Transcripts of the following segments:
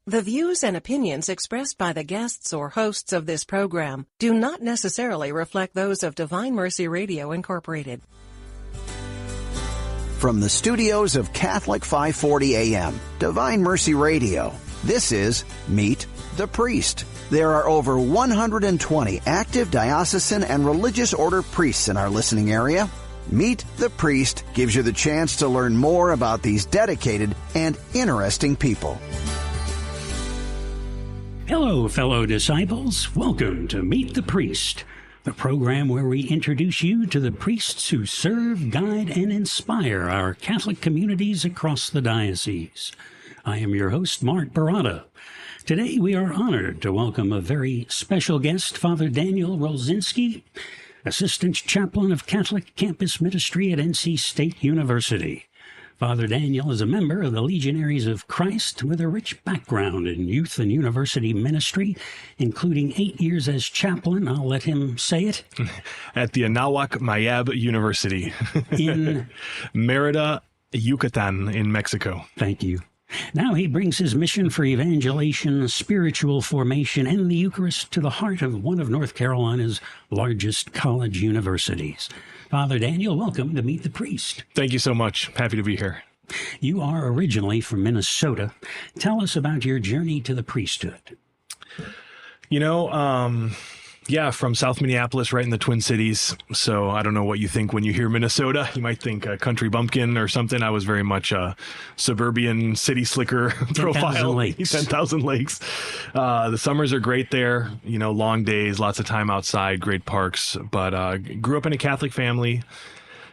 The views and opinions expressed by the guests or hosts of this program do not necessarily reflect those of Divine Mercy Radio, Incorporated. From the studios of Catholic 540 AM, Divine Mercy Radio, this is Meet the Priest. There are over 120 active diocesan and religious order priests in our listening area. Meet the Priest gives you the chance to learn more about these dedicated and interesting people. Hello, fellow disciples. Welcome to Meet the Priest, the program where we introduce you to the priests who serve, guide, and inspire our Catholic communities across the diocese. I am your host, Mark Barada. Today we are honored to welcome a very special guest, Father Daniel Rolczynski, Assistant Chaplain of Catholic Campus Ministry at NC State University. Father Daniel is a member of the Legionaries of Christ with a rich background in youth and university ministry, including 8 years as chaplain, I'll let him say it, at the Anahuac Mayab University in Mérida, Yucatan in Mexico. Thank you. Now he brings his mission for evangelization, spiritual formation, and the Eucharist to the heart of one of North Carolina's largest college universities. Father Daniel, welcome to Meet the Priest. Thank you so much. Happy to be here. You are originally from Minnesota. Tell us about your journey to the priesthood. From South Minneapolis, right in the Twin Cities. So I don't know what you think when you hear Minnesota. You might think a country bumpkin or something. I was very much a suburban city slicker profile. 10,000 lakes. 10,000 lakes. The summers are great there. Long days, lots of time outside, great parks. But grew up in a Catholic family.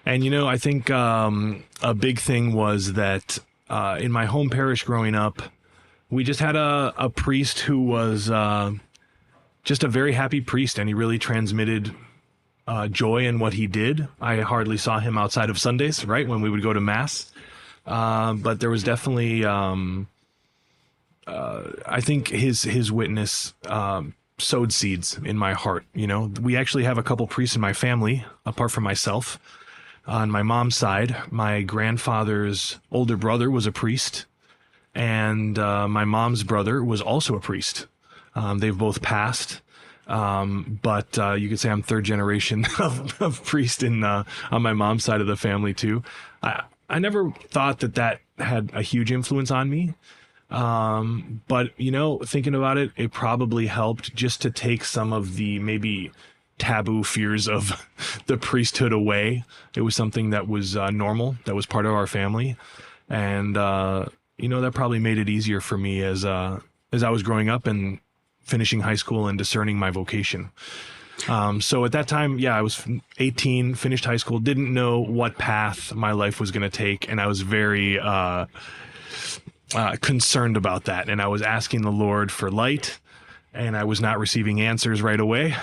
And, I think a big thing was that in my home parish growing up, we just had a priest who was just a very happy priest, and he really transmitted joy in what he did. I hardly saw him outside of Sundays, right, when we would go to Mass. But there was definitely, I think his witness sowed seeds in my heart. We actually have a couple priests in my family, apart from myself. On my mom's side, my grandfather's older brother was a priest, and my mom's brother was also a priest. They've both passed, but you could say I'm third generation of priest on my mom's side of the family too. I never thought that had a huge influence on me, but thinking about it, it probably helped just to take some of the maybe taboo fears of the priesthood away. It was something that was normal, that was part of our family, and that probably made it easier for me as I was growing up and finishing high school and discerning my vocation. So at that time, I was 18, finished high school, didn't know what path my life was going to take. And I was very concerned about that. And I was asking the Lord for light, and I was not receiving answers right away.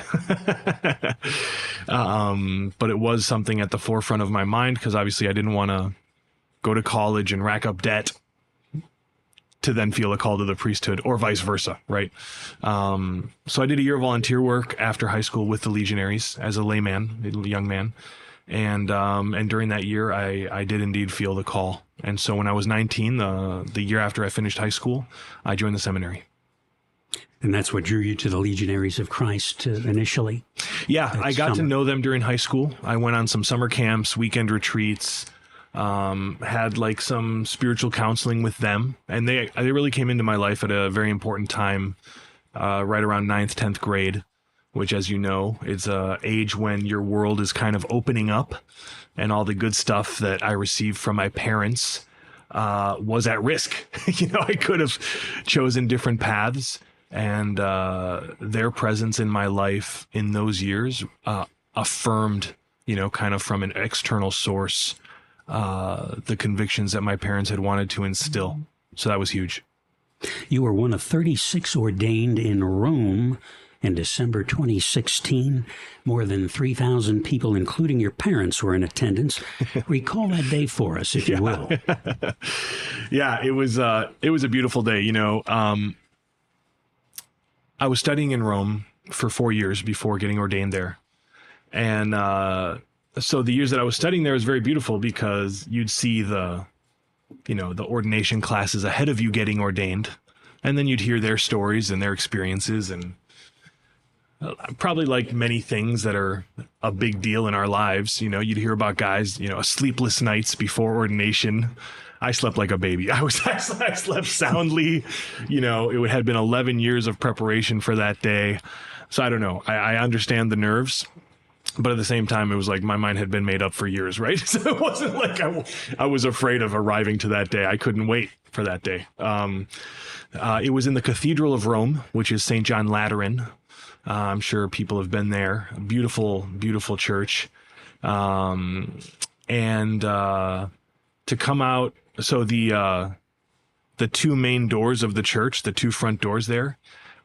But it was something at the forefront of my mind, because obviously I didn't want to go to college and rack up debt to then feel a call to the priesthood, or vice versa, right? So I did a year of volunteer work after high school with the Legionaries as a layman, a young man. And during that year, I did indeed feel the call. And so when I was 19, the year after I finished high school, I joined the seminary. And that's what drew you to the Legionaries of Christ initially? Yeah, I got to know them during high school. I went on some summer camps, weekend retreats, had like some spiritual counseling with them, and they really came into my life at a very important time, right around 9th, 10th grade, which, as you know, is a age when your world is kind of opening up, and all the good stuff that I received from my parents was at risk. I could have chosen different paths, and their presence in my life in those years affirmed, kind of from an external source, the convictions that my parents had wanted to instill. So that was huge. You were one of 36 ordained in Rome in December 2016. More than 3,000 people, including your parents, were in attendance. Recall that day for us, if you will. Yeah, it was a beautiful day. I was studying in Rome for 4 years before getting ordained there. And so the years that I was studying there was very beautiful, because you'd see the ordination classes ahead of you getting ordained, And then you'd hear their stories and their experiences, and probably like many things that are a big deal in our lives, you'd hear about guys, sleepless nights before ordination. I slept like a baby. I slept soundly. It had been 11 years of preparation for that day. So I don't know. I understand the nerves, but at the same time, it was like my mind had been made up for years, right? So it wasn't like I was afraid of arriving to that day. I couldn't wait for that day. It was in the Cathedral of Rome, which is St. John Lateran. I'm sure people have been there. A beautiful, beautiful church. And to come out, so the two main doors of the church, the two front doors there,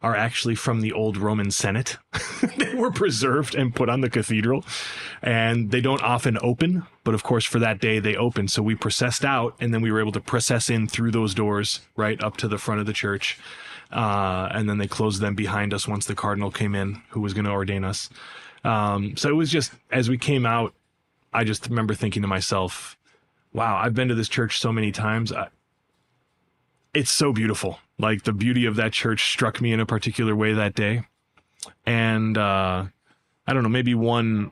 are actually from the old Roman Senate. They were preserved and put on the cathedral, and they don't often open, but of course for that day they opened. So we processed out, and then we were able to process in through those doors right up to the front of the church. And then they closed them behind us once the cardinal came in, who was going to ordain us. So it was just, as we came out, I just remember thinking to myself, wow, I've been to this church so many times. It's so beautiful. Like, the beauty of that church struck me in a particular way that day. And I don't know, maybe one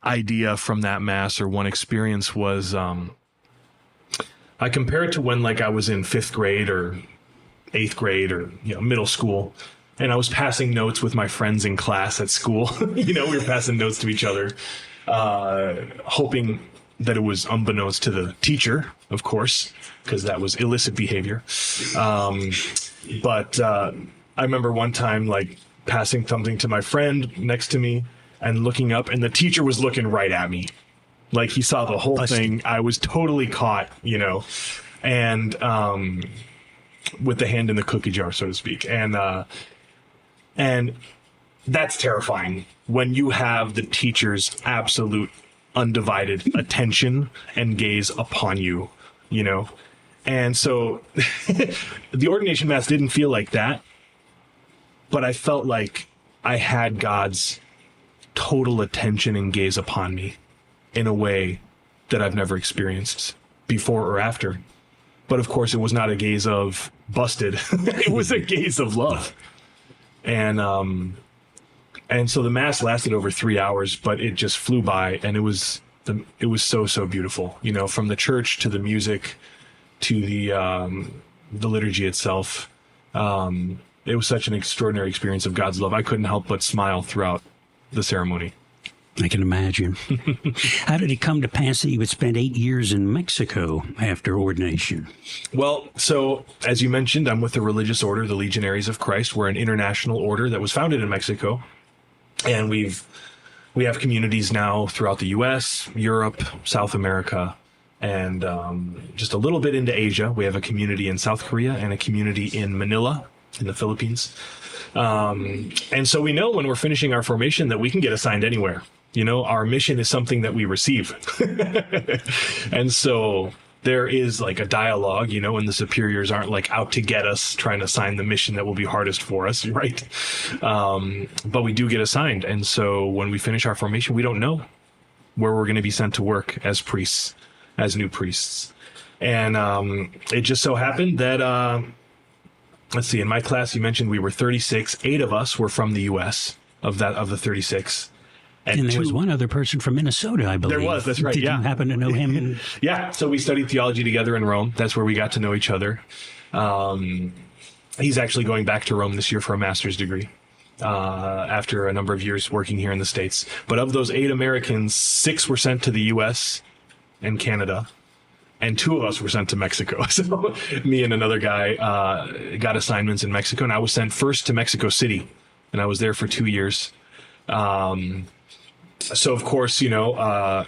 idea from that mass or one experience was, I compare it to when I was in 5th grade or 8th grade or middle school, and I was passing notes with my friends in class at school. We were passing notes to each other, hoping that it was unbeknownst to the teacher, of course, because that was illicit behavior. But I remember one time passing something to my friend next to me and looking up, and the teacher was looking right at me. Like, he saw the whole thing. I was totally caught, and with the hand in the cookie jar, so to speak. And that's terrifying when you have the teacher's absolute undivided attention and gaze upon you, And so the ordination mass didn't feel like that, but I felt like I had God's total attention and gaze upon me in a way that I've never experienced before or after. But of course, it was not a gaze of busted. It was a gaze of love. And so the mass lasted over 3 hours, but it just flew by, and it was so beautiful. From the church to the music to the liturgy itself. It was such an extraordinary experience of God's love. I couldn't help but smile throughout the ceremony. I can imagine. How did it come to pass that you would spend 8 years in Mexico after ordination? Well, so as you mentioned, I'm with the religious order, the Legionaries of Christ. We're an international order that was founded in Mexico. And we have communities now throughout the U.S., Europe, South America, and just a little bit into Asia. We have a community in South Korea and a community in Manila in the Philippines. And so we know when we're finishing our formation that we can get assigned anywhere. Our mission is something that we receive. And so there is a dialogue, and the superiors aren't out to get us, trying to assign the mission that will be hardest for us, right? But we do get assigned. And so when we finish our formation, we don't know where we're going to be sent to work as priests, as new priests. And it just so happened that, let's see, in my class, you mentioned we were 36. 8 of us were from the U.S. of the 36. And there was one other person from Minnesota, I believe. There was, that's right, Did you happen to know him? Yeah, so we studied theology together in Rome. That's where we got to know each other. He's actually going back to Rome this year for a master's degree after a number of years working here in the States. But of those 8 Americans, 6 were sent to the U.S. and Canada, and 2 of us were sent to Mexico. So me and another guy got assignments in Mexico, and I was sent first to Mexico City, and I was there for 2 years. So, of course, I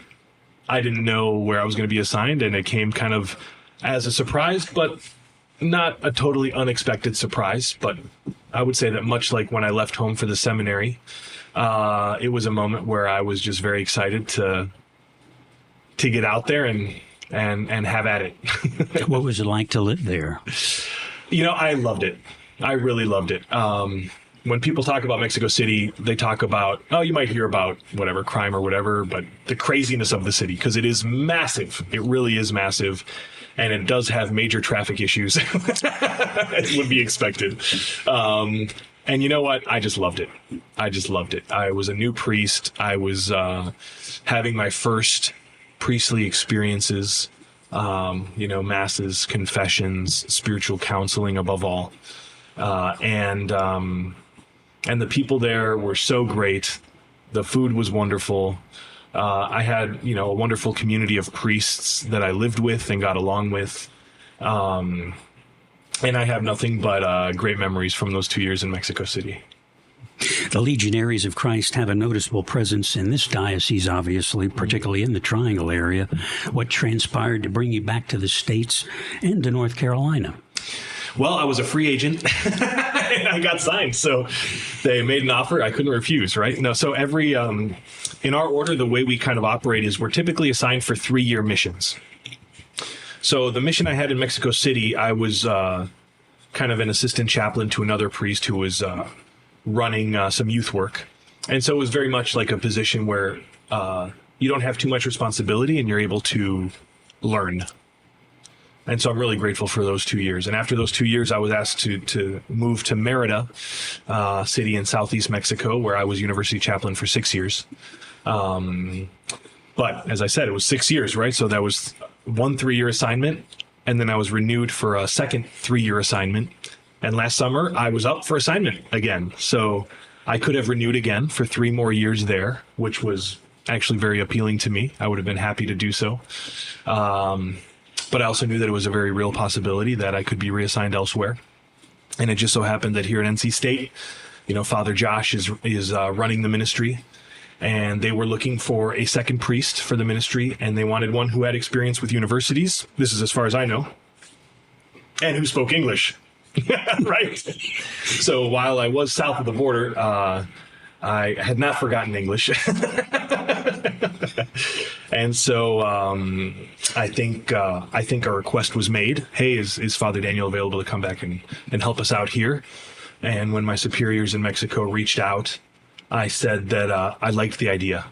didn't know where I was going to be assigned, and it came kind of as a surprise, but not a totally unexpected surprise. But I would say that much like when I left home for the seminary, it was a moment where I was just very excited to get out there and have at it. What was it like to live there? I loved it. I really loved it. When people talk about Mexico City, they talk about, you might hear about whatever crime or whatever, but the craziness of the city, because it is massive. It really is massive. and it does have major traffic issues, as would be expected. And you know what? I just loved it. I was a new priest. I was having my first priestly experiences, masses, confessions, spiritual counseling above all. And the people there were so great. The food was wonderful. I had, a wonderful community of priests that I lived with and got along with. And I have nothing but great memories from those 2 years in Mexico City. The Legionaries of Christ have a noticeable presence in this diocese, obviously, particularly in the Triangle area. What transpired to bring you back to the States and to North Carolina? Well, I was a free agent and I got signed. So they made an offer I couldn't refuse, right? No, so every, in our order, the way we kind of operate is we're typically assigned for 3-year missions. So the mission I had in Mexico City, I was kind of an assistant chaplain to another priest who was running some youth work. And so it was very much like a position where you don't have too much responsibility and you're able to learn. And so I'm really grateful for those 2 years. And after those 2 years, I was asked to move to Merida city in southeast Mexico, where I was university chaplain for 6 years. But as I said, it was 6 years, right? So that was one 3-year assignment. And then I was renewed for a second 3-year assignment. And last summer, I was up for assignment again. So I could have renewed again for 3 more years there, which was actually very appealing to me. I would have been happy to do so. But I also knew that it was a very real possibility that I could be reassigned elsewhere. And it just so happened that here at NC State, Father Josh is running the ministry, and they were looking for a second priest for the ministry, and they wanted one who had experience with universities. This is as far as I know, and who spoke English. Right. So while I was south of the border, I had not forgotten English. And so I think a request was made. Hey, is Father Daniel available to come back and help us out here? And when my superiors in Mexico reached out, I said that I liked the idea.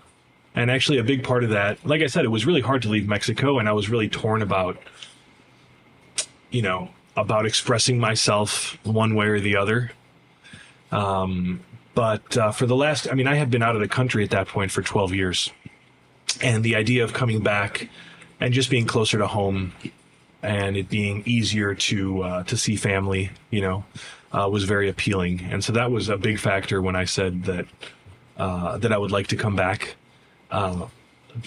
And actually a big part of that, like I said, it was really hard to leave Mexico, and I was really torn about expressing myself one way or the other. But for the last, I had been out of the country at that point for 12 years. And the idea of coming back and just being closer to home and it being easier to see family, was very appealing. And so that was a big factor when I said that I would like to come back. What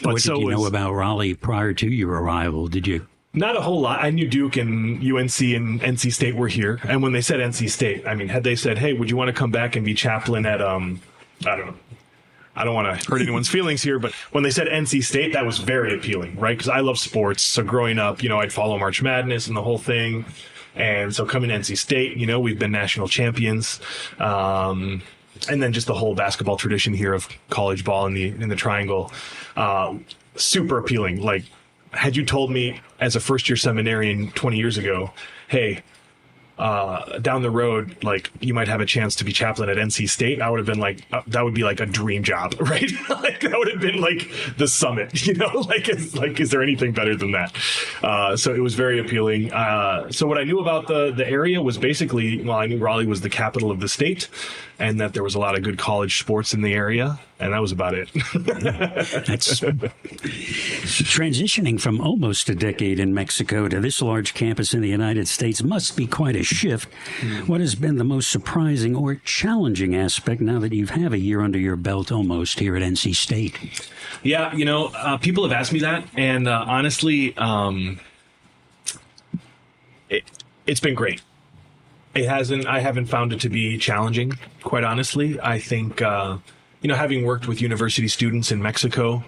did you know about Raleigh prior to your arrival? Did you? Not a whole lot. I knew Duke and UNC and NC State were here. And when they said NC State, had they said, hey, would you want to come back and be chaplain at, I don't know. I don't want to hurt anyone's feelings here, but when they said NC State, that was very appealing, right? Because I love sports. So growing up, I'd follow March Madness and the whole thing. And so coming to NC State, we've been national champions. And then just the whole basketball tradition here of college ball in the Triangle, super appealing. Like, had you told me as a first-year seminarian 20 years ago, hey, down the road, like, you might have a chance to be chaplain at NC State, I would have been like, that would be like a dream job, right? Like, that would have been like the summit, is there anything better than that? So it was very appealing. So what I knew about the area was basically, I knew Raleigh was the capital of the state and that there was a lot of good college sports in the area. And that was about it. That's transitioning from almost a decade in Mexico to this large campus in the United States must be quite a shift. What has been the most surprising or challenging aspect now that you have a year under your belt almost here at NC State? Yeah, people have asked me that. And honestly, it's been great. I haven't found it to be challenging, quite honestly. I think, having worked with university students in Mexico,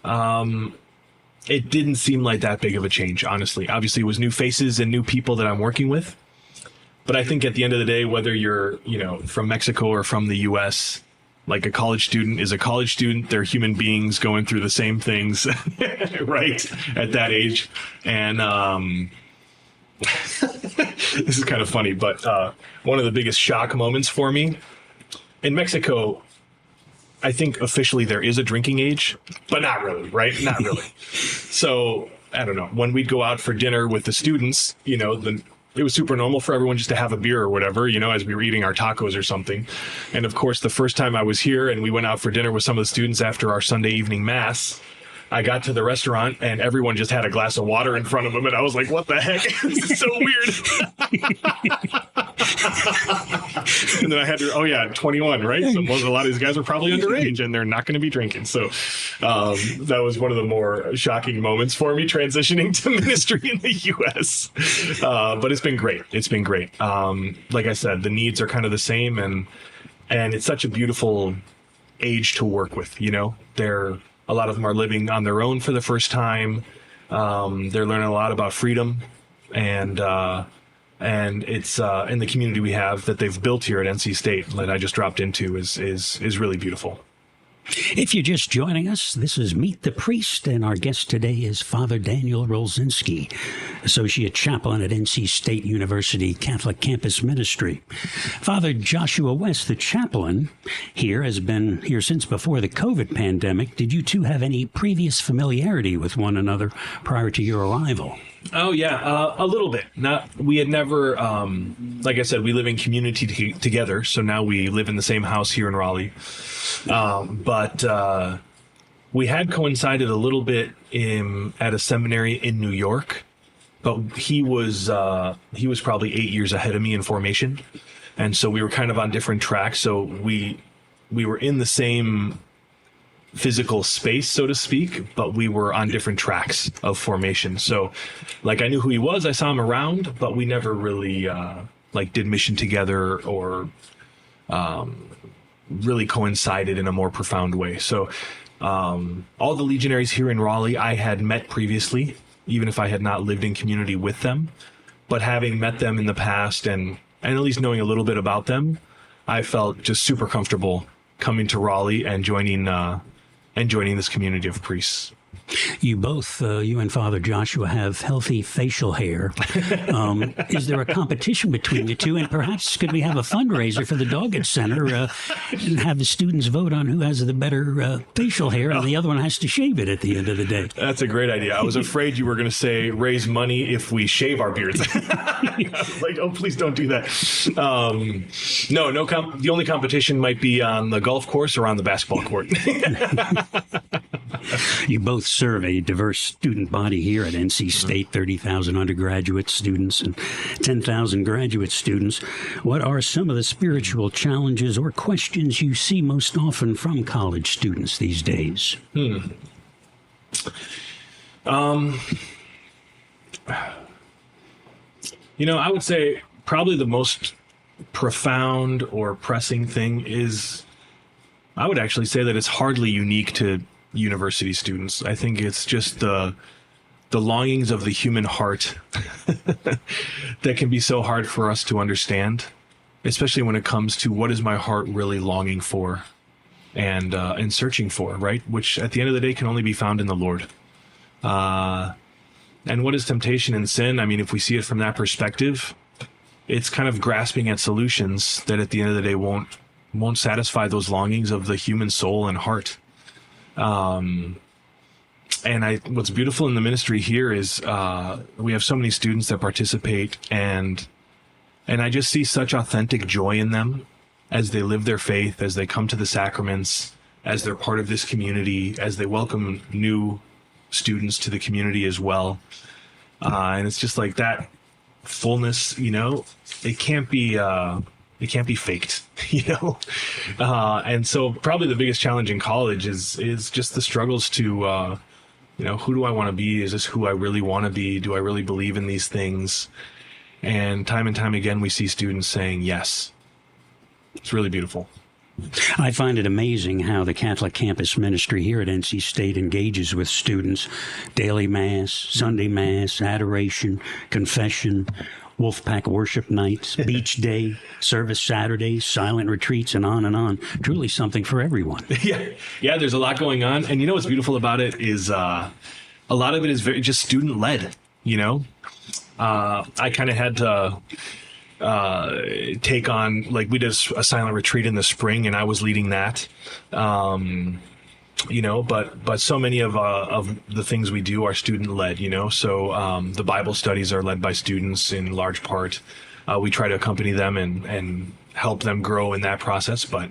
it didn't seem like that big of a change, honestly. Obviously, it was new faces and new people that I'm working with. But I think at the end of the day, whether you're, from Mexico or from the U.S., like a college student is a college student. They're human beings going through the same things, right, at that age. And this is kind of funny, but one of the biggest shock moments for me in Mexico, I think officially there is a drinking age, but not really, right? Not really. So I don't know, when we'd go out for dinner with the students, it was super normal for everyone just to have a beer or whatever, as we were eating our tacos or something. And of course, the first time I was here and we went out for dinner with some of the students after our Sunday evening mass, I got to the restaurant and everyone just had a glass of water in front of them. And I was like, what the heck? This is so weird. And then I had to, 21, right? So a lot of these guys are probably underage and they're not going to be drinking. So that was one of the more shocking moments for me transitioning to ministry in the U.S. But it's been great. It's been great. Like I said, the needs are kind of the same and it's such a beautiful age to work with, a lot of them are living on their own for the first time. They're learning a lot about freedom, and it's in the community we have that they've built here at NC State that I just dropped into is really beautiful. If you're just joining us, this is Meet the Priest, and our guest today is Father Daniel Rolczynski, Associate Chaplain at NC State University Catholic Campus Ministry. Father Joshua West, the chaplain here, has been here since before the COVID pandemic. Did you two have any previous familiarity with one another prior to your arrival? Oh, yeah, a little bit. We had never, like I said, we live in community together, so now we live in the same house here in Raleigh. But we had coincided a little bit at a seminary in New York, but he was probably 8 years ahead of me in formation, and so we were kind of on different tracks. So we were in the same physical space, so to speak, but we were on different tracks of formation. So I knew who he was, I saw him around, but we never really did mission together or really coincided in a more profound way. So all the legionaries here in Raleigh I had met previously, even if I had not lived in community with them, but having met them in the past and at least knowing a little bit about them, I felt just super comfortable coming to Raleigh and joining this community of priests. You both, you and Father Joshua, have healthy facial hair. Is there a competition between the two? And perhaps could we have a fundraiser for the Doggett Center and have the students vote on who has the better facial hair, and the other one has to shave it at the end of the day? That's a great idea. I was afraid you were going to say raise money if we shave our beards. I was like, oh, please don't do that. The only competition might be on the golf course or on the basketball court. You both serve a diverse student body here at NC State, 30,000 undergraduate students and 10,000 graduate students. What are some of the spiritual challenges or questions you see most often from college students these days? I would say probably the most profound or pressing thing is, I would actually say that it's hardly unique to university students. I think it's just the longings of the human heart that can be so hard for us to understand, especially when it comes to what is my heart really longing for and searching for, right? Which at the end of the day can only be found in the Lord. And what is temptation and sin? I mean, if we see it from that perspective, it's kind of grasping at solutions that at the end of the day won't satisfy those longings of the human soul and heart. What's beautiful in the ministry here is we have so many students that participate, and I just see such authentic joy in them as they live their faith, as they come to the sacraments, as they're part of this community, as they welcome new students to the community as well. And it's just like that fullness, it can't be faked, and so probably the biggest challenge in college is just the struggles to, who do I want to be? Is this who I really want to be? Do I really believe in these things? And time again, we see students saying yes. It's really beautiful. I find it amazing how the Catholic Campus Ministry here at NC State engages with students. Daily Mass, Sunday Mass, Adoration, Confession, Wolfpack Worship Nights, Beach Day, Service Saturdays, Silent Retreats, and on and on. Truly something for everyone. Yeah, there's a lot going on. And what's beautiful about it is a lot of it is very just student-led, I kind of had to take on, we did a silent retreat in the spring, and I was leading that. but so many of the things we do are student led, so the Bible studies are led by students in large part. We try to accompany them and help them grow in that process. But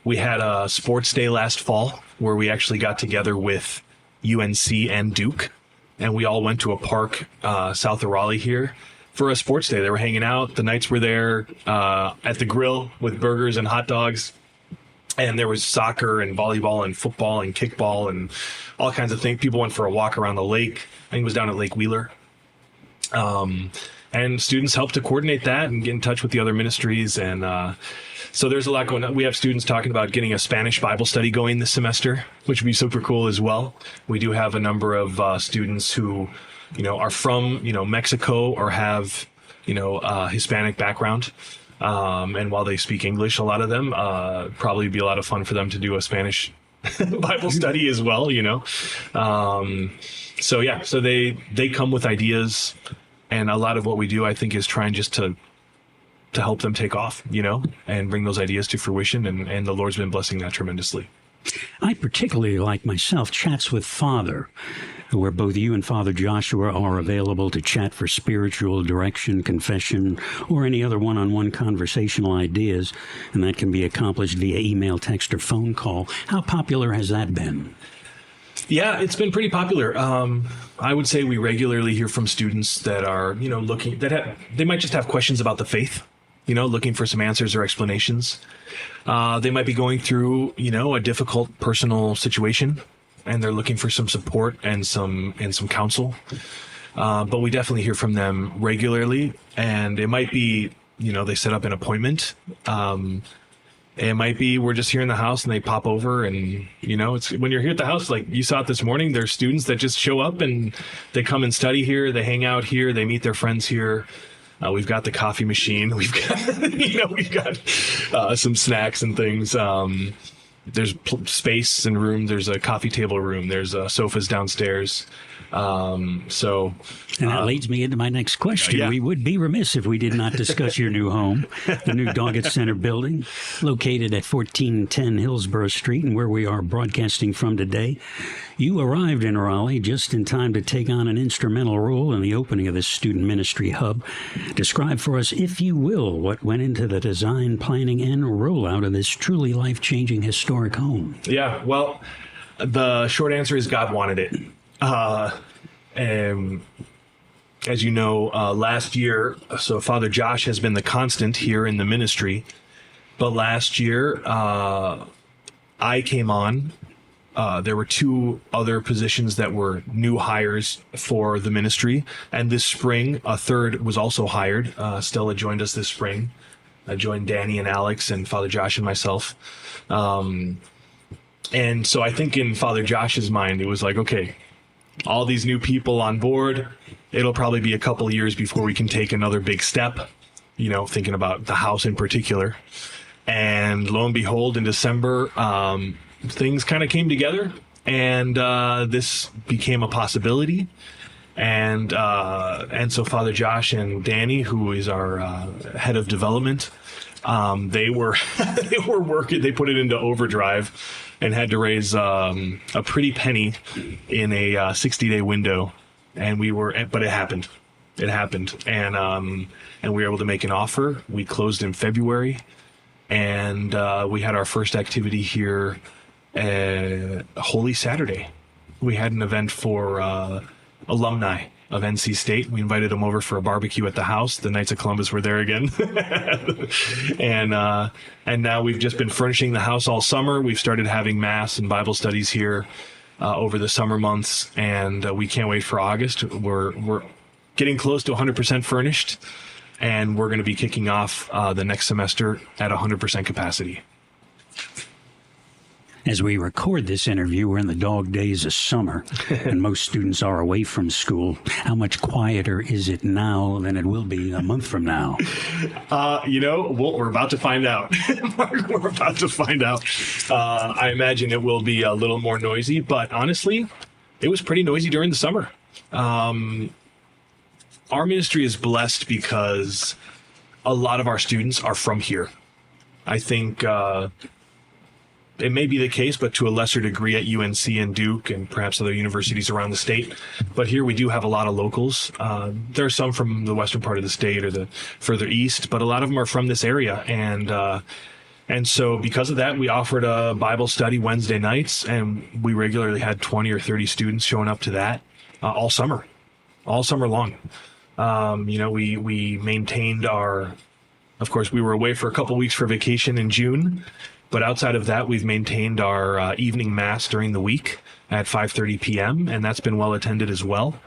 we had a sports day last fall where we actually got together with UNC and Duke, and we all went to a park south of Raleigh here for a sports day. They were hanging out. The Knights were there at the grill with burgers and hot dogs. And there was soccer and volleyball and football and kickball and all kinds of things. People went for a walk around the lake. I think it was down at Lake Wheeler. And students helped to coordinate that and get in touch with the other ministries. And so there's a lot going on. We have students talking about getting a Spanish Bible study going this semester, which would be super cool as well. We do have a number of students who, are from, Mexico or have, Hispanic background. And while they speak English, a lot of them, probably be a lot of fun for them to do a Spanish Bible study as well, So they come with ideas, and a lot of what we do, I think, is trying just to help them take off, and bring those ideas to fruition. And the Lord's been blessing that tremendously. I particularly, like myself, chats with Father, where both you and Father Joshua are available to chat for spiritual direction, confession, or any other one-on-one conversational ideas, and that can be accomplished via email, text, or phone call. How popular has that been? Yeah, it's been pretty popular. I would say we regularly hear from students that are, looking, they might just have questions about the faith, looking for some answers or explanations. They might be going through, a difficult personal situation, and they're looking for some support and some counsel. But we definitely hear from them regularly, and it might be, they set up an appointment. It might be we're just here in the house and they pop over, and it's when you're here at the house, like you saw it this morning, there's students that just show up and they come and study here, they hang out here, they meet their friends here. We've got the coffee machine, we've got some snacks and things. There's space and room. There's a coffee table room. There's sofas downstairs. And that leads me into my next question. Yeah. We would be remiss if we did not discuss your new home, the new Doggett Center building, located at 1410 Hillsborough Street, and where we are broadcasting from today. You arrived in Raleigh just in time to take on an instrumental role in the opening of this student ministry hub. Describe for us, if you will, what went into the design, planning, and rollout of this truly life-changing historic home. Yeah, well, the short answer is God wanted it. As you know, last year, so Father Josh has been the constant here in the ministry, but last year I came on. There were two other positions that were new hires for the ministry, and this spring a third was also hired. Stella joined us this spring. I joined Danny and Alex and Father Josh and myself. And so I think in Father Josh's mind, it was like, okay, all these new people on board, it'll probably be a couple of years before we can take another big step, thinking about the house in particular. And lo and behold, in December, things kind of came together, and this became a possibility. And so Father Josh and Danny, who is our head of development, they were working. They put it into overdrive and had to raise a pretty penny in a 60-day window. But it happened. And we were able to make an offer. We closed in February, and we had our first activity here Holy Saturday. We had an event for alumni of NC State. We invited them over for a barbecue at the house. The Knights of Columbus were there again. And now we've just been furnishing the house all summer. We've started having Mass and Bible studies here over the summer months, and we can't wait for August. We're getting close to 100% furnished, and we're going to be kicking off the next semester at 100% capacity. As we record this interview, we're in the dog days of summer, and most students are away from school. How much quieter is it now than it will be a month from now? We're about to find out. Mark, we're about to find out. I imagine it will be a little more noisy, but honestly, it was pretty noisy during the summer. Our ministry is blessed because a lot of our students are from here. I think it may be the case, but to a lesser degree at UNC and Duke and perhaps other universities around the state. But here we do have a lot of locals. There are some from the western part of the state or the further east, but a lot of them are from this area. And so because of that, we offered a Bible study Wednesday nights, and we regularly had 20 or 30 students showing up to that all summer long. We maintained of course, we were away for a couple weeks for vacation in June. But outside of that, we've maintained our evening mass during the week at 5:30 p.m., and that's been well attended as well.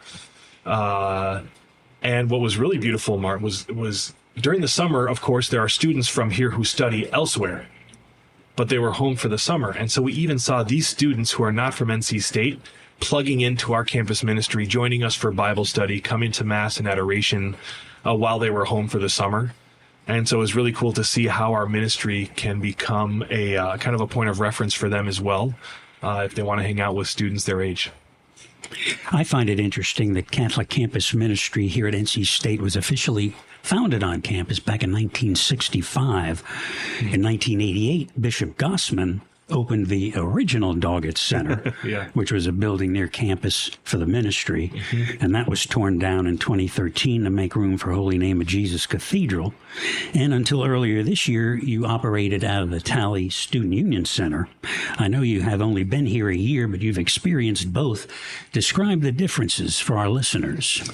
And what was really beautiful, Mart, was during the summer, of course, there are students from here who study elsewhere, but they were home for the summer. And so we even saw these students who are not from NC State plugging into our campus ministry, joining us for Bible study, coming to Mass and adoration while they were home for the summer. And so it was really cool to see how our ministry can become a kind of a point of reference for them as well, if they want to hang out with students their age. I find it interesting that Catholic Campus Ministry here at NC State was officially founded on campus back in 1965. In 1988, Bishop Gossman opened the original Doggett Center, which was a building near campus for the ministry, and that was torn down in 2013 to make room for Holy Name of Jesus Cathedral. And until earlier this year, you operated out of the Tally Student Union Center. I know you have only been here a year, but you've experienced both. Describe the differences for our listeners.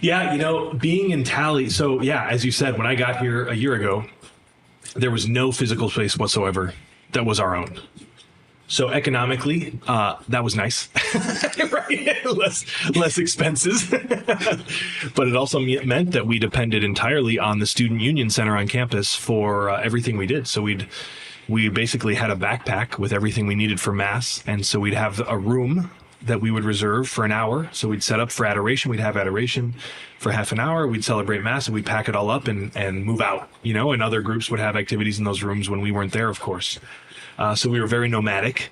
Yeah, being in Tally, so yeah, as you said, when I got here a year ago, there was no physical space whatsoever that was our own. So economically, that was nice, right? less expenses. But it also meant that we depended entirely on the Student Union Center on campus for everything we did. So we basically had a backpack with everything we needed for Mass. And so we'd have a room that we would reserve for an hour. So we'd set up for adoration. We'd have adoration for half an hour. We'd celebrate Mass, and we'd pack it all up and move out, and other groups would have activities in those rooms when we weren't there, of course. So we were very nomadic,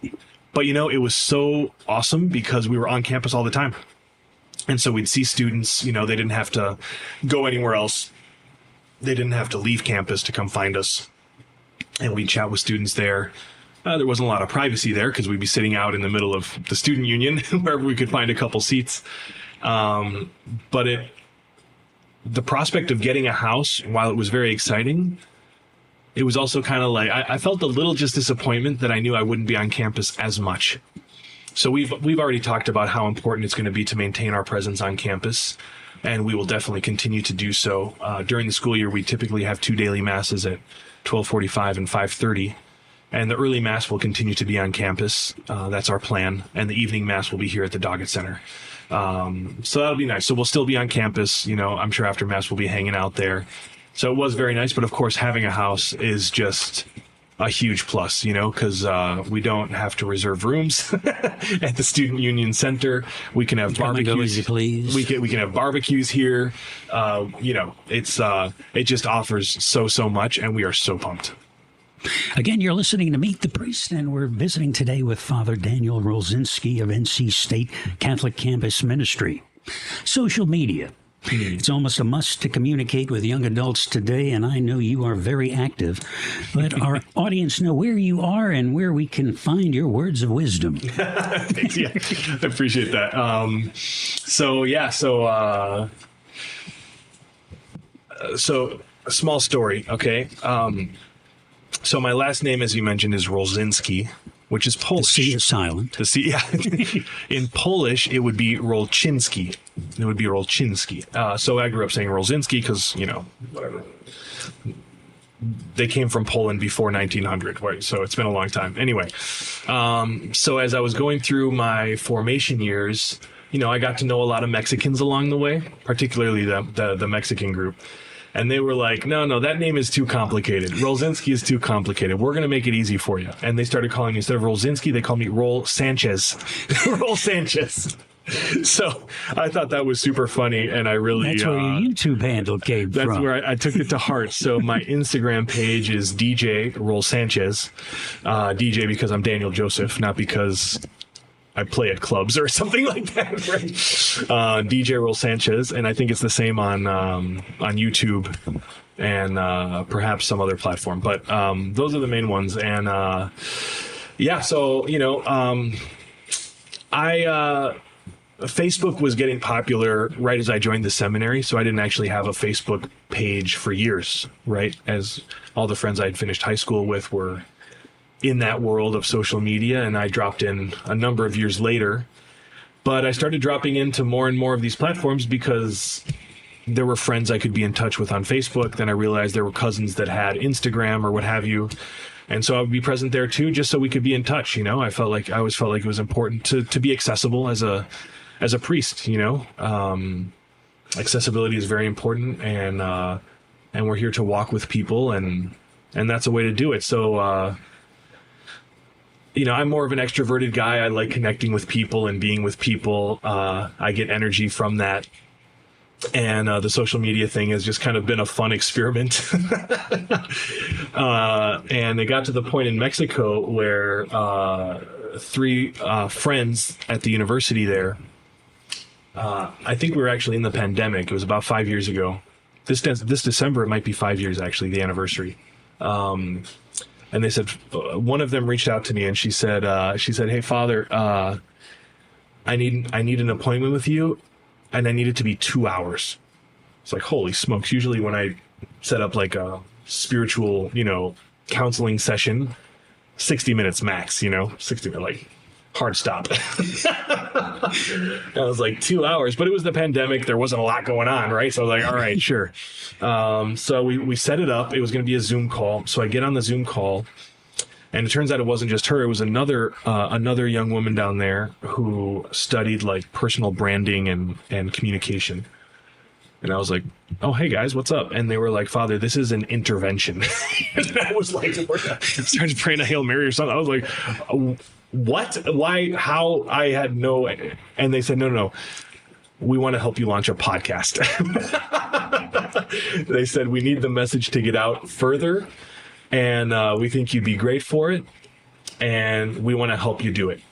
but it was so awesome because we were on campus all the time. And so we'd see students, they didn't have to go anywhere else. They didn't have to leave campus to come find us. And we'd chat with students there. There wasn't a lot of privacy there because we'd be sitting out in the middle of the student union wherever we could find a couple seats. But the prospect of getting a house, while it was very exciting, it was also kind of like, I felt a little just disappointment that I knew I wouldn't be on campus as much. So we've already talked about how important it's going to be to maintain our presence on campus, and we will definitely continue to do so. During the school year, we typically have 2 daily masses at 12:45 and 5:30, and the early mass will continue to be on campus. That's our plan, and the evening mass will be here at the Doggett Center. So that'll be nice. So we'll still be on campus. I'm sure after mass we'll be hanging out there. So it was very nice, but of course having a house is just a huge plus, because we don't have to reserve rooms at the Student Union Center. We can have barbecues. We can have barbecues here. It just offers so much, and we are so pumped. Again, you're listening to Meet the Priest, and we're visiting today with Father Daniel Rolczynski of NC State Catholic Campus Ministry. Social media. It's almost a must to communicate with young adults today, and I know you are very active. Let our audience know where you are and where we can find your words of wisdom. Thanks, yeah, I appreciate that. So a small story, okay? So my last name, as you mentioned, is Rolczynski, which is Polish. The C is silent. The C, yeah. In Polish, it would be Rolczynski. It would be Rolczynski. So I grew up saying Rolczynski because, whatever. They came from Poland before 1900, right? So it's been a long time. Anyway, so as I was going through my formation years, I got to know a lot of Mexicans along the way, particularly the Mexican group. And they were like, no, that name is too complicated. Rolczynski is too complicated. We're going to make it easy for you. And they started calling me, instead of Rolczynski, they called me Roll Sanchez. Roll Sanchez. So I thought that was super funny, and I really... That's where your YouTube handle came from. That's where I took it to heart. So my Instagram page is DJ Roll Sanchez. DJ because I'm Daniel Joseph, not because I play at clubs or something like that, right? DJ Roll Sanchez, and I think it's the same on YouTube and perhaps some other platform. But those are the main ones. And Yeah. So, Facebook was getting popular right as I joined the seminary, so I didn't actually have a Facebook page for years, right? As all the friends I'd finished high school with were in that world of social media, and I dropped in a number of years later. But I started dropping into more and more of these platforms because there were friends I could be in touch with on Facebook. Then I realized there were cousins that had Instagram or what have you. And so I would be present there too, just so we could be in touch. I always felt like it was important to be accessible as a priest. Accessibility is very important, and we're here to walk with people, and that's a way to do it. So, I'm more of an extroverted guy. I like connecting with people and being with people. I get energy from that. And the social media thing has just kind of been a fun experiment. And it got to the point in Mexico where 3 friends at the university there, I think we were actually in the pandemic. It was about 5 years ago. This December, it might be 5 years, actually, the anniversary. And they said, one of them reached out to me and she said, "Hey, Father, I need an appointment with you. And I need it to be 2 hours." It's like, holy smokes. Usually when I set up like a spiritual, counseling session, 60 minutes max, 60 minutes, like hard stop. I was like 2 hours, but it was the pandemic. There wasn't a lot going on, right? So I was like, all right, sure. So we set it up. It was going to be a Zoom call. So I get on the Zoom call. And it turns out it wasn't just her. It was another young woman down there who studied like personal branding and communication. And I was like, "Oh, hey guys, what's up?" And they were like, "Father, this is an intervention." And I was like, started praying a Hail Mary or something. I was like, "What? Why? How?" I had no. And they said, No. We want to help you launch a podcast. They said, we need the message to get out further. And we think you'd be great for it, and we want to help you do it.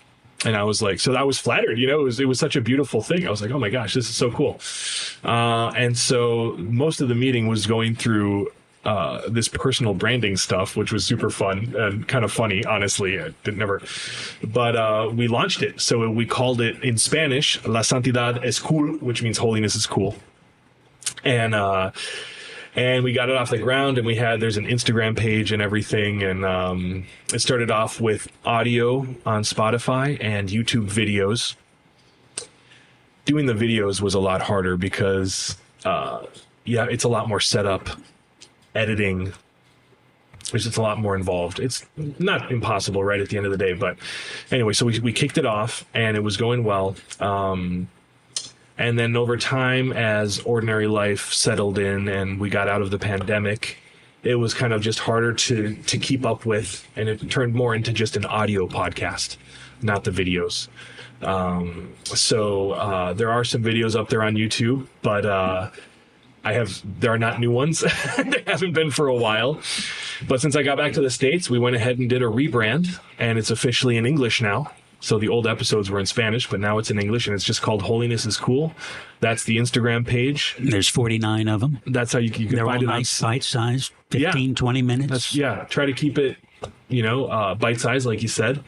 And I was like, so I was flattered, it was such a beautiful thing. I was like, oh my gosh, this is so cool. And so most of the meeting was going through this personal branding stuff, which was super fun and kind of funny, honestly. But we launched it. So we called it in Spanish, La Santidad es cool, which means holiness is cool. And we got it off the ground, and there's an Instagram page and everything. And it started off with audio on Spotify and YouTube videos. Doing the videos was a lot harder because, it's a lot more setup, editing. It's just a lot more involved. It's not impossible right at the end of the day. But anyway, so we kicked it off, and it was going well. And then over time, as ordinary life settled in and we got out of the pandemic, it was kind of just harder to keep up with. And it turned more into just an audio podcast, not the videos. So there are some videos up there on YouTube, but there are not new ones. They haven't been for a while. But since I got back to the States, we went ahead and did a rebrand, and it's officially in English now. So the old episodes were in Spanish, but now it's in English, and it's just called Holiness is Cool. That's the Instagram page. There's 49 of them. That's how you can They're find all it. Nice, bite-sized, 15, 20 minutes. Try to keep it, bite-sized, like you said.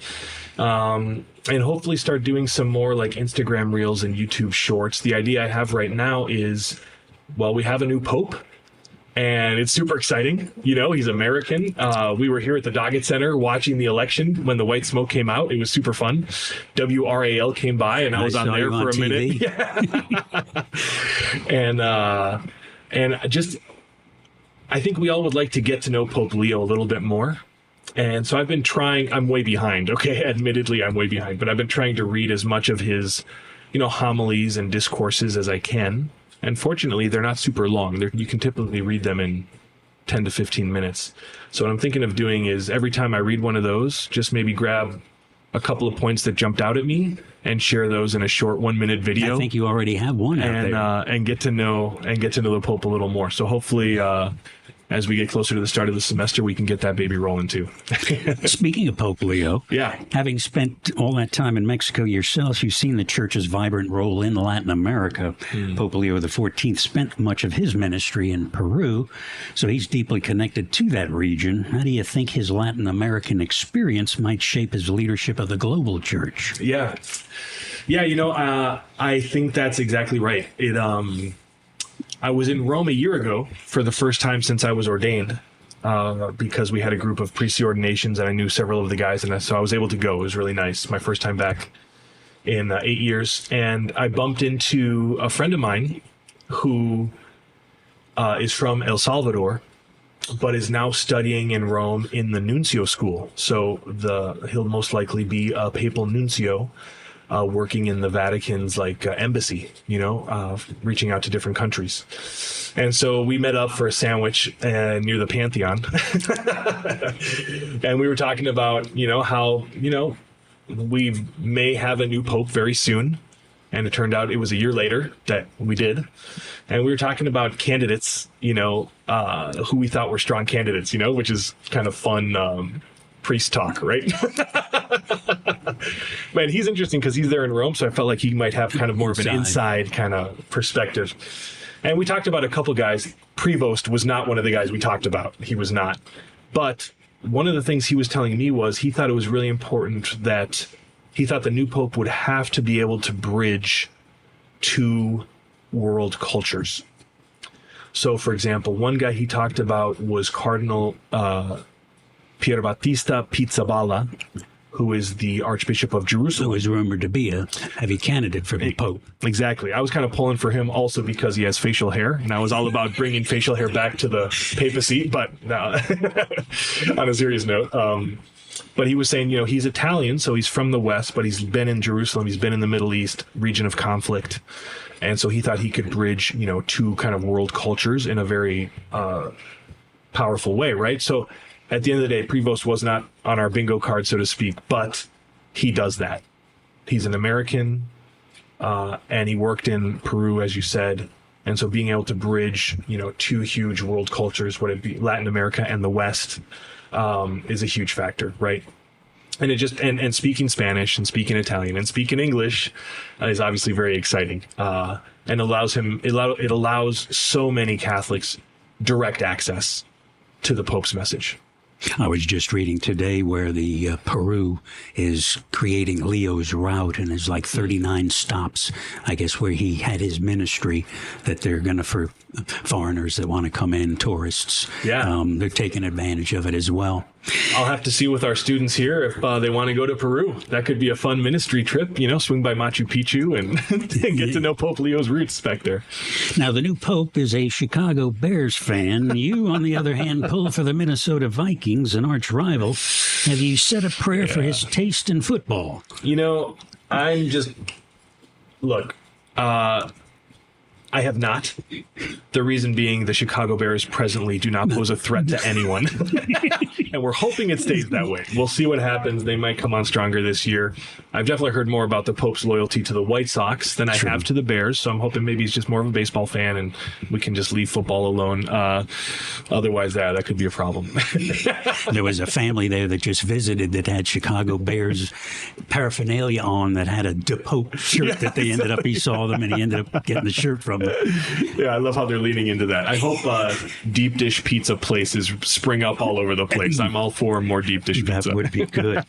And hopefully start doing some more like Instagram Reels and YouTube Shorts. The idea I have right now is, we have a new Pope. And it's super exciting. He's American. We were here at the Doggett Center watching the election when the white smoke came out. It was super fun. WRAL came by, and I was on there for a minute. Yeah. And I think we all would like to get to know Pope Leo a little bit more. And so I've been trying. I'm way behind. Okay, admittedly, I'm way behind. But I've been trying to read as much of his, homilies and discourses as I can. And fortunately, they're not super long. You can typically read them in 10 to 15 minutes. So what I'm thinking of doing is every time I read one of those, just maybe grab a couple of points that jumped out at me and share those in a short 1-minute video. I think you already have one out there. And get to know the Pope a little more. So hopefully as we get closer to the start of the semester, we can get that baby rolling too. Speaking of Pope Leo, yeah, having spent all that time in Mexico yourself, you've seen the church's vibrant role in Latin America. Pope Leo XIV spent much of his ministry in Peru, so he's deeply connected to that region. How do you think his Latin American experience might shape his leadership of the global church? Yeah, I think that's exactly right. I was in Rome a year ago for the first time since I was ordained, because we had a group of priestly ordinations and I knew several of the guys, and so I was able to go. It was really nice. My first time back in 8 years. And I bumped into a friend of mine who is from El Salvador, but is now studying in Rome in the nuncio school. So he'll most likely be a papal nuncio, working in the Vatican's embassy, reaching out to different countries. And so we met up for a sandwich near the Pantheon. And we were talking about, how, we may have a new pope very soon. And it turned out it was a year later that we did. And we were talking about candidates, who we thought were strong candidates, which is kind of fun, priest talk, right? Man, he's interesting because he's there in Rome, so I felt like he might have kind of more of an inside kind of perspective. And we talked about a couple guys. Prevost was not one of the guys we talked about. He was not. But one of the things he was telling me was he thought it was really important that he thought the new pope would have to be able to bridge two world cultures. So, for example, one guy he talked about was Cardinal Pierbattista Pizzaballa, who is the Archbishop of Jerusalem. Who is rumored to be a heavy candidate for the Pope. Exactly. I was kind of pulling for him also because he has facial hair, and I was all about bringing facial hair back to the papacy, but on a serious note. But he was saying, he's Italian, so he's from the West, but he's been in Jerusalem, he's been in the Middle East, region of conflict. And so he thought he could bridge, two kind of world cultures in a very powerful way, right? So at the end of the day, Prevost was not on our bingo card, so to speak, but he does that. He's an American, and he worked in Peru, as you said. And so being able to bridge, two huge world cultures, whether it be Latin America and the West, is a huge factor, right? And it just and speaking Spanish and speaking Italian and speaking English is obviously very exciting, and it allows so many Catholics direct access to the Pope's message. I was just reading today where the Peru is creating Leo's route, and there's 39 stops, I guess, where he had his ministry that they're going to, for foreigners that want to come in, tourists. Yeah. They're taking advantage of it as well. I'll have to see with our students here if they want to go to Peru. That could be a fun ministry trip, swing by Machu Picchu and get to know Pope Leo's roots back there. Now, the new Pope is a Chicago Bears fan. You, on the other hand, pull for the Minnesota Vikings, an arch rival. Have you said a prayer for his taste in football? I'm just... Look, I have not. The reason being the Chicago Bears presently do not pose a threat to anyone. And we're hoping it stays that way. We'll see what happens. They might come on stronger this year. I've definitely heard more about the Pope's loyalty to the White Sox than I have to the Bears. So I'm hoping maybe he's just more of a baseball fan and we can just leave football alone. Otherwise, that could be a problem. There was a family there that just visited that had Chicago Bears paraphernalia on that had a Pope shirt that they ended up, he saw them and he ended up getting the shirt from them. Yeah, I love how they're leaning into that. I hope deep dish pizza places spring up all over the place. I'm all for more deep dish pizza. That would be good.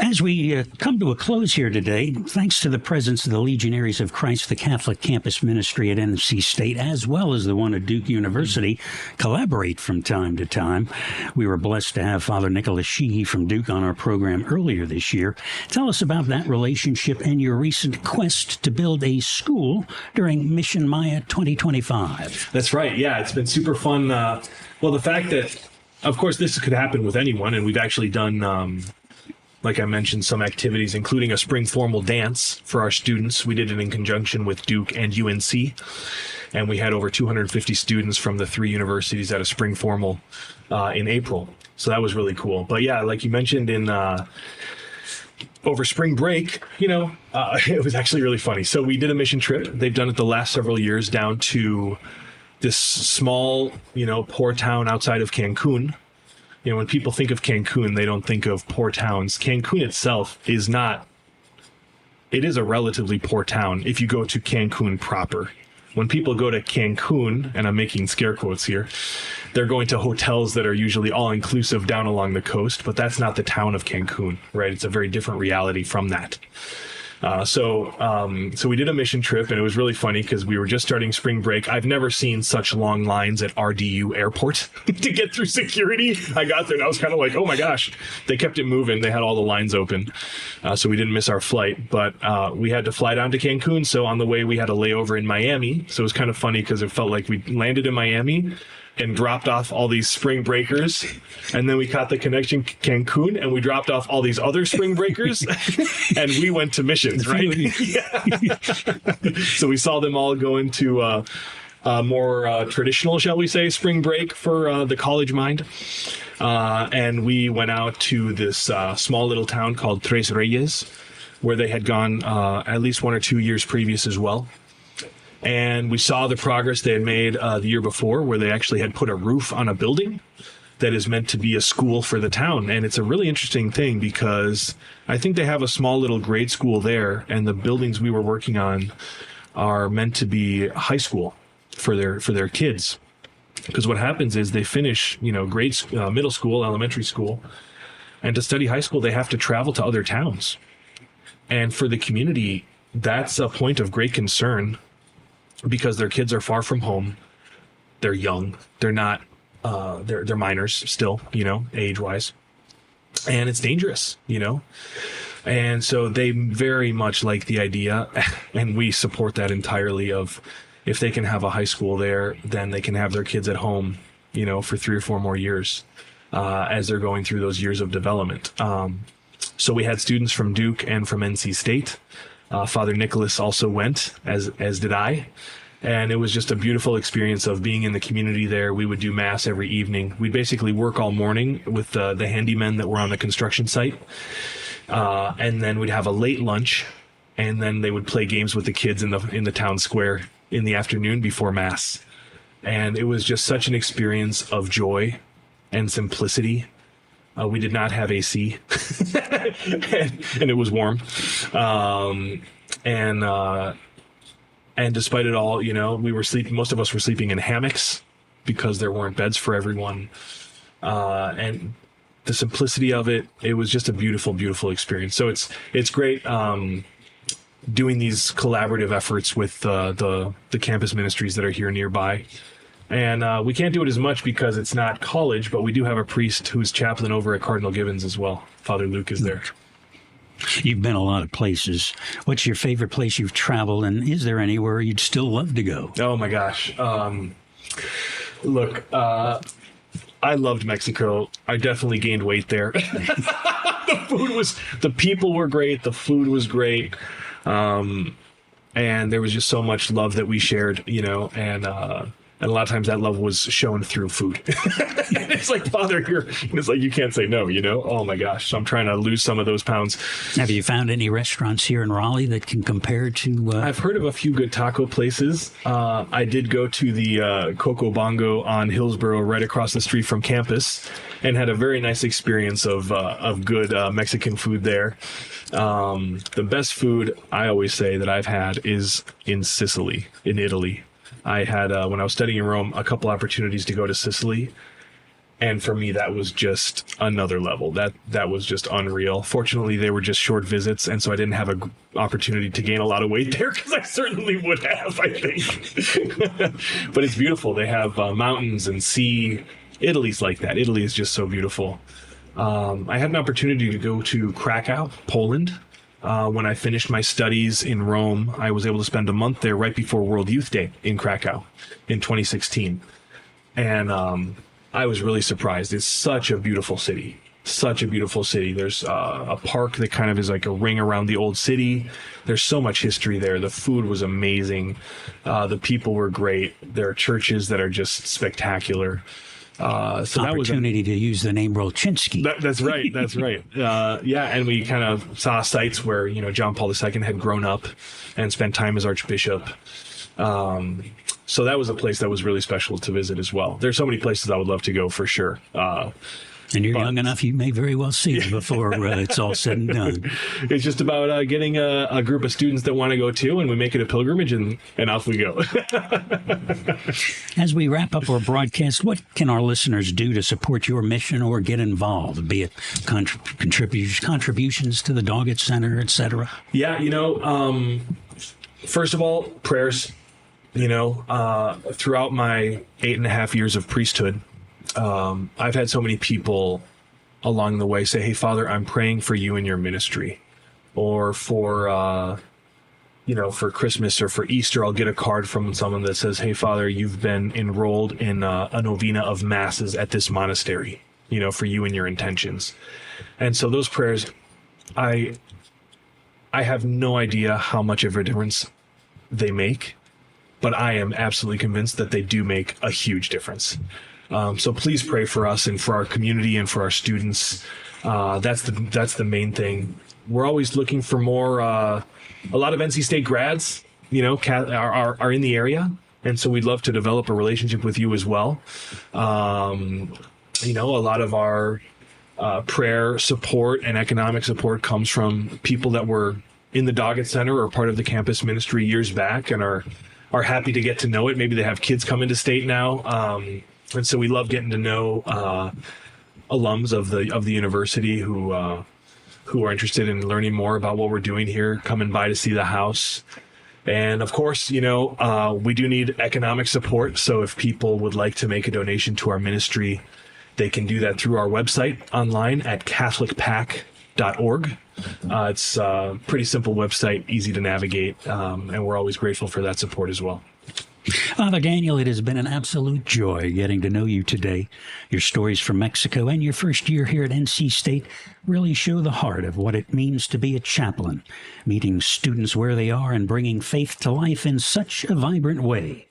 As we come to a close here today, thanks to the presence of the Legionaries of Christ, the Catholic campus ministry at NC State, as well as the one at Duke University, collaborate from time to time. We were blessed to have Father Nicholas Sheehy from Duke on our program earlier this year. Tell us about that relationship and your recent quest to build a school during Mission Maya 2025. That's right. Yeah, it's been super fun. Well, the fact that, of course, this could happen with anyone, and we've actually done... like I mentioned, some activities, including a spring formal dance for our students. We did it in conjunction with Duke and UNC, and we had over 250 students from the three universities at a spring formal in April. So that was really cool. But yeah, like you mentioned, in over spring break, it was actually really funny. So we did a mission trip. They've done it the last several years down to this small, poor town outside of Cancun. When people think of Cancun, they don't think of poor towns. Cancun itself is not. It is a relatively poor town if you go to Cancun proper. When people go to Cancun, and I'm making scare quotes here, they're going to hotels that are usually all-inclusive down along the coast, but that's not the town of Cancun, right? It's a very different reality from that. So we did a mission trip, and it was really funny because we were just starting spring break. I've never seen such long lines at RDU Airport to get through security. I got there and I was kind of like, oh my gosh, they kept it moving. They had all the lines open. So we didn't miss our flight, but we had to fly down to Cancun. So on the way, we had a layover in Miami. So it was kind of funny because it felt like we landed in Miami and dropped off all these spring breakers, and then we caught the connection Cancun, and we dropped off all these other spring breakers, and we went to missions, right? So we saw them all go into a more traditional, shall we say, spring break for the college mind, and we went out to this small little town called Tres Reyes, where they had gone at least 1 or 2 years previous as well. And we saw the progress they had made the year before, where they actually had put a roof on a building that is meant to be a school for the town. And it's a really interesting thing because I think they have a small little grade school there, and the buildings we were working on are meant to be high school for their kids. Because what happens is they finish, middle school, elementary school, and to study high school, they have to travel to other towns. And for the community, that's a point of great concern, because their kids are far from home. They're young. They're not, they're minors still, age-wise. And it's dangerous, And so they very much like the idea, and we support that entirely, of if they can have a high school there, then they can have their kids at home, for 3 or 4 more years as they're going through those years of development. So we had students from Duke and from NC State. Father Nicholas also went, as did I. And it was just a beautiful experience of being in the community there. We would do mass every evening. We'd basically work all morning with the handymen that were on the construction site. And then we'd have a late lunch, and then they would play games with the kids in the town square in the afternoon before mass. And it was just such an experience of joy and simplicity. We did not have AC, and it was warm. And despite it all, we were sleeping. Most of us were sleeping in hammocks because there weren't beds for everyone. And the simplicity of it, it was just a beautiful, beautiful experience. So it's great doing these collaborative efforts with the campus ministries that are here nearby. And we can't do it as much because it's not college, but we do have a priest who's chaplain over at Cardinal Gibbons as well. Father Luke is there. You've been a lot of places. What's your favorite place you've traveled, and is there anywhere you'd still love to go? Oh, my gosh. Look, I loved Mexico. I definitely gained weight there. The people were great. The food was great. And there was just so much love that we shared, and a lot of times that love was shown through food. And it's like, Father, it's like, you can't say no, Oh my gosh. So I'm trying to lose some of those pounds. Have you found any restaurants here in Raleigh that can compare to... I've heard of a few good taco places. I did go to the Coco Bongo on Hillsborough, right across the street from campus, and had a very nice experience of good Mexican food there. The best food, I always say, that I've had is in Sicily, in Italy. I had, when I was studying in Rome, a couple opportunities to go to Sicily. And for me, that was just another level. That was just unreal. Fortunately, they were just short visits, and so I didn't have an opportunity to gain a lot of weight there, because I certainly would have, I think. But it's beautiful. They have mountains and sea. Italy's like that. Italy is just so beautiful. I had an opportunity to go to Krakow, Poland. When I finished my studies in Rome, I was able to spend a month there right before World Youth Day in Krakow in 2016. And I was really surprised. It's such a beautiful city. Such a beautiful city. There's a park that kind of is like a ring around the old city. There's so much history there. The food was amazing. The people were great. There are churches that are just spectacular. So opportunity to use the name Rolczynski. That's right. That's right. And we kind of saw sites where, John Paul II had grown up and spent time as Archbishop. So that was a place that was really special to visit as well. There's so many places I would love to go for sure. And you're young enough, you may very well see it before it's all said and done. It's just about getting a group of students that want to go too, and we make it a pilgrimage, and off we go. As we wrap up our broadcast, what can our listeners do to support your mission or get involved, be it contributions to the Doggett Center, etc.? Yeah, first of all, prayers. Throughout my 8.5 years of priesthood, I've had so many people along the way say, "Hey, Father, I'm praying for you and your ministry," or for Christmas or for Easter, I'll get a card from someone that says, "Hey, Father, you've been enrolled in a novena of masses at this monastery, for you and your intentions." And so those prayers, I have no idea how much of a difference they make, but I am absolutely convinced that they do make a huge difference. So please pray for us and for our community and for our students. That's the main thing. We're always looking for more. A lot of NC State grads, are in the area, and so we'd love to develop a relationship with you as well. A lot of our prayer support and economic support comes from people that were in the Doggett Center or part of the campus ministry years back and are happy to get to know it. Maybe they have kids come into state now. And so we love getting to know alums of the university who are interested in learning more about what we're doing here, coming by to see the house. And of course, we do need economic support. So if people would like to make a donation to our ministry, they can do that through our website online at catholicpac.org. It's a pretty simple website, easy to navigate, and we're always grateful for that support as well. Father Daniel, it has been an absolute joy getting to know you today. Your stories from Mexico and your first year here at NC State really show the heart of what it means to be a chaplain, meeting students where they are and bringing faith to life in such a vibrant way.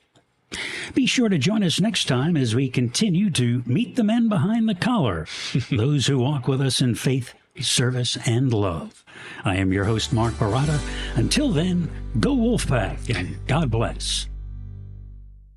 Be sure to join us next time as we continue to meet the men behind the collar, those who walk with us in faith, service, and love. I am your host, Mark Barata. Until then, go Wolfpack, and God bless.